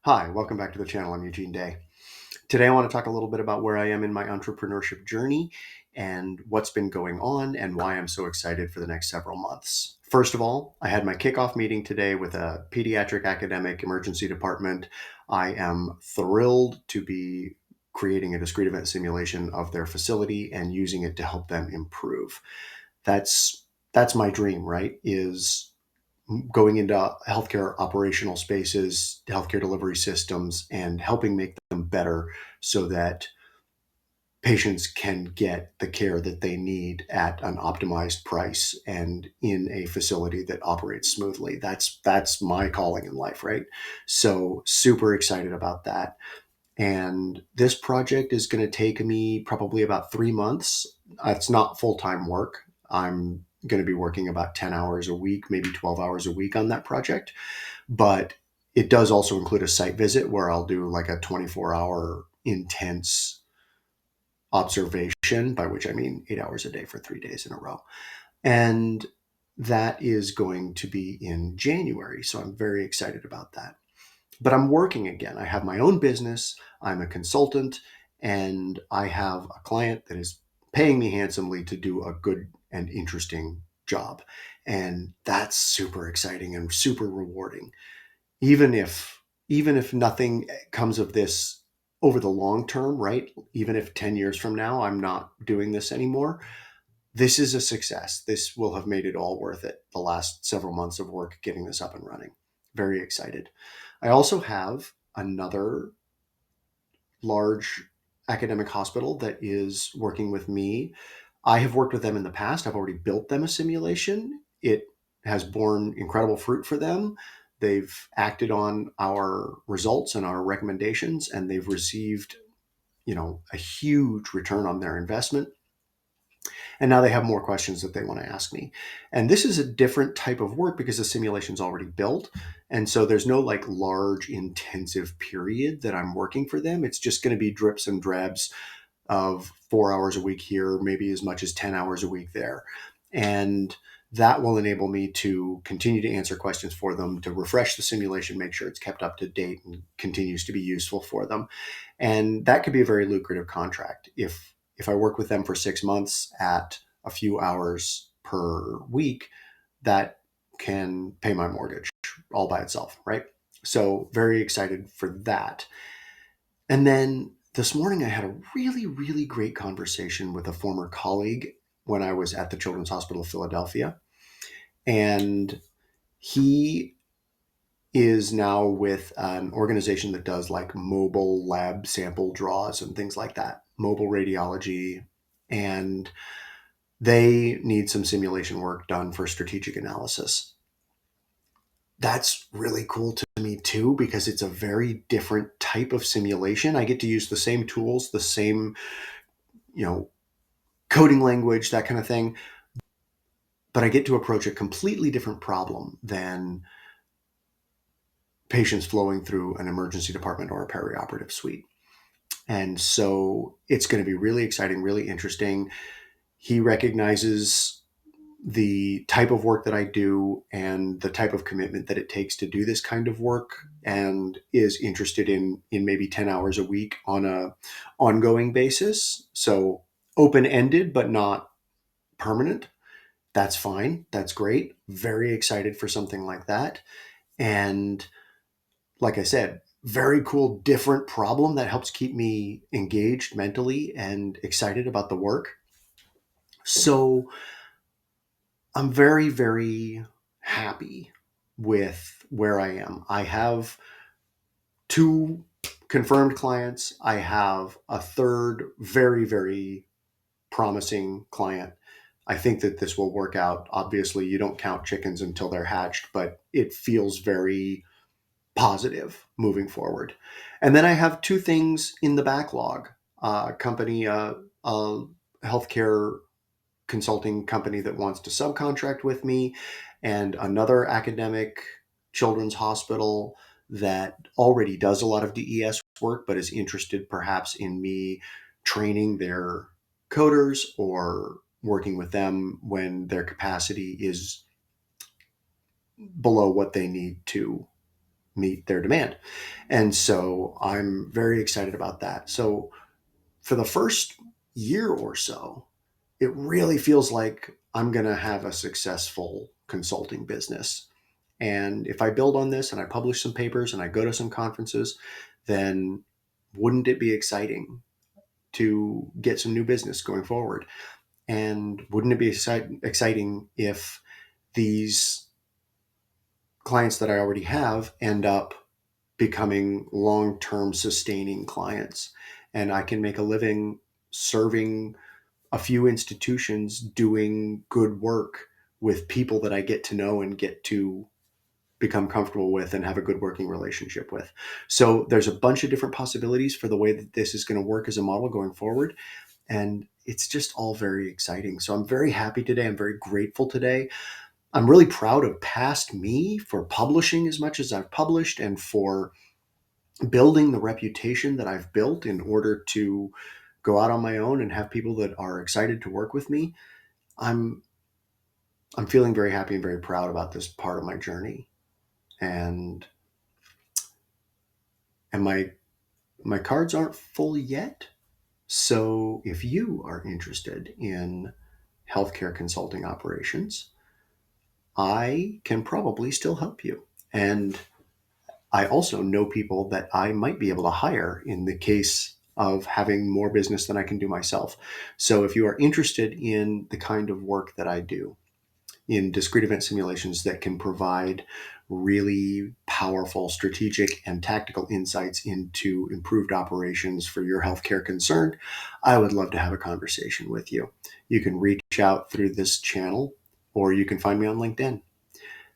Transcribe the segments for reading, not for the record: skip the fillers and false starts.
Hi, welcome back to the channel. I'm Eugene Day. Today, I want to talk a little bit about where I am in my entrepreneurship journey and what's been going on and why I'm so excited for the next several months. First of all, I had my kickoff meeting today with a pediatric academic emergency department. I am thrilled to be creating a discrete event simulation of their facility and using it to help them improve. That's my dream, right? Is going into healthcare operational spaces, healthcare delivery systems, and helping make them better so that patients can get the care that they need at an optimized price and in a facility that operates smoothly. That's my calling in life, right? So super excited about that. And this project is going to take me probably about 3 months. It's not full-time work. I'm going to be working about 10 hours a week, maybe 12 hours a week on that project. But it does also include a site visit where I'll do like a 24-hour intense observation, by which I mean 8 hours a day for 3 days in a row. And that is going to be in January. So I'm very excited about that. But I'm working again. I have my own business. I'm a consultant, and I have a client that is paying me handsomely to do a good and interesting job. And that's super exciting and super rewarding. Even if even if nothing comes of this over the long term, right? Even if 10 years from now I'm not doing this anymore, this is a success. This will have made it all worth it. The last several months of work getting this up and running. Very excited. I also have another large academic hospital that is working with me. I have worked with them in the past. I've already built them a simulation. It has borne incredible fruit for them. They've acted on our results and our recommendations, and they've received, a huge return on their investment. And now they have more questions that they want to ask me. And this is a different type of work because the simulation's already built. And so there's no like large intensive period that I'm working for them. It's just going to be drips and drabs of 4 hours a week here, maybe as much as 10 hours a week there. And that will enable me to continue to answer questions for them, to refresh the simulation, make sure it's kept up to date and continues to be useful for them. And that could be a very lucrative contract. If I work with them for 6 months at a few hours per week, that can pay my mortgage all by itself, right? So very excited for that. And then this morning, I had a really, really great conversation with a former colleague when I was at the Children's Hospital of Philadelphia. And he is now with an organization that does like mobile lab sample draws and things like that, mobile radiology. And they need some simulation work done for strategic analysis. That's really cool to me too, because it's a very different type of simulation. I get to use the same tools, the same, you know, coding language, that kind of thing, but I get to approach a completely different problem than patients flowing through an emergency department or a perioperative suite. And so it's going to be really exciting, really interesting. He recognizes the type of work that I do and the type of commitment that it takes to do this kind of work, and is interested in maybe 10 hours a week on a ongoing basis. So open-ended, but not permanent. That's fine. That's great. Very excited for something like that. And like I said, very cool, different problem that helps keep me engaged mentally and excited about the work. So I'm very, very happy with where I am. I have two confirmed clients. I have a third very, very promising client. I think that this will work out. Obviously, you don't count chickens until they're hatched, but it feels very positive moving forward. And then I have two things in the backlog. Company, a healthcare consulting company that wants to subcontract with me, and another academic children's hospital that already does a lot of DES work, but is interested perhaps in me training their coders or working with them when their capacity is below what they need to meet their demand. And so I'm very excited about that. So for the first year or so, it really feels like I'm going to have a successful consulting business. And if I build on this and I publish some papers and I go to some conferences, then wouldn't it be exciting to get some new business going forward? And wouldn't it be exciting if these clients that I already have end up becoming long term sustaining clients? And I can make a living serving a few institutions doing good work with people that I get to know and get to become comfortable with and have a good working relationship with. So there's a bunch of different possibilities for the way that this is going to work as a model going forward. And it's just all very exciting. So I'm very happy today. I'm very grateful today. I'm really proud of past me for publishing as much as I've published and for building the reputation that I've built in order to go out on my own and have people that are excited to work with me. I'm I'm feeling very happy and very proud about this part of my journey. And and my cards aren't full yet. So if you are interested in healthcare consulting operations, I can probably still help you. And I also know people that I might be able to hire in the case of having more business than I can do myself. So if you are interested in the kind of work that I do, in discrete event simulations that can provide really powerful strategic and tactical insights into improved operations for your healthcare concern, I would love to have a conversation with you. You can reach out through this channel or you can find me on LinkedIn.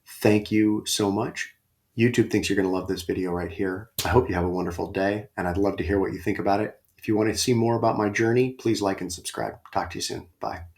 Thank you so much. YouTube thinks you're going to love this video right here. I hope you have a wonderful day, and I'd love to hear what you think about it. If you want to see more about my journey, please like and subscribe. Talk to you soon. Bye.